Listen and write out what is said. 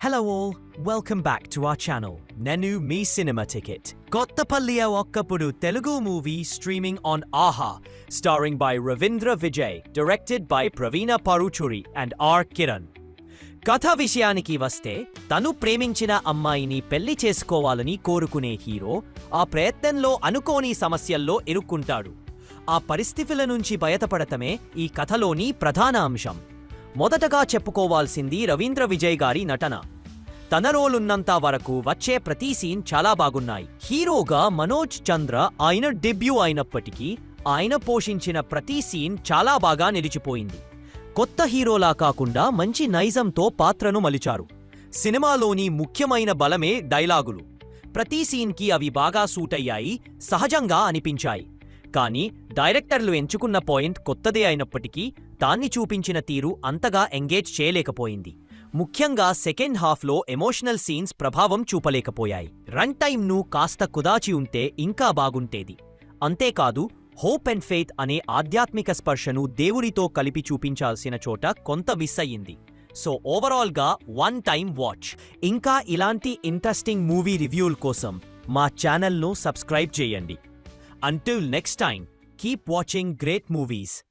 Hello all, welcome back to our channel, Nenu Me Cinema Ticket. Kottapalliya Okkapudu Telugu movie streaming on AHA, starring by Ravindra Vijay, directed by Praveena Paruchuri and R. Kiran. కథ విషయానికి వస్తే తను ప్రేమించిన అమ్మాయిని పెళ్లి చేసుకోవాలని కోరుకునే hero ఆ ప్రయత్నంలో అనుకోని సమస్యల్లో ఇరుక్కుంటాడు. ఆ పరిస్థితుల నుంచి బయటపడటమే ఈ కథలోని ప్రధాన అంశం. మొదటగా చెప్పుకోవాల్సింది రవీంద్ర విజయ్ గారి నటన. తన రోలున్నంత వరకు వచ్చే ప్రతి సీన్ చాలా బాగున్నాయి. హీరోగా మనోజ్ చంద్ర ఆయన డెబ్యూ అయినప్పటికీ ఆయన పోషించిన ప్రతి సీన్ చాలా బాగా నిలిచిపోయింది. కొత్త హీరోలా కాకుండా మంచి నైజంతో పాత్రను మలిచారు. సినిమాలోని ముఖ్యమైన బలమే డైలాగులు. ప్రతి సీన్కి అవి బాగా సూట్ అయ్యాయి, సహజంగా అనిపించాయి. కానీ డైరెక్టర్లు ఎంచుకున్న పాయింట్ కొత్తదే అయినప్పటికీ దాన్ని చూపించిన తీరు అంతగా ఎంగేజ్ చేయలేకపోయింది. ముఖ్యంగా సెకండ్ హాఫ్లో ఎమోషనల్ సీన్స్ ప్రభావం చూపలేకపోయాయి. రన్ టైమ్ను కాస్త కుదాచి ఉంటే ఇంకా బాగుంటేది. అంతేకాదు హోప్ అండ్ ఫెయిత్ అనే ఆధ్యాత్మిక స్పర్శను దేవుడితో కలిపి చూపించాల్సిన చోట కొంత మిస్ అయ్యింది. సో ఓవరాల్గా వన్ టైమ్ వాచ్. ఇంకా ఇలాంటి ఇంట్రెస్టింగ్ మూవీ రివ్యూల కోసం మా ఛానల్ను సబ్స్క్రైబ్ చేయండి. Until next time, keep watching great movies.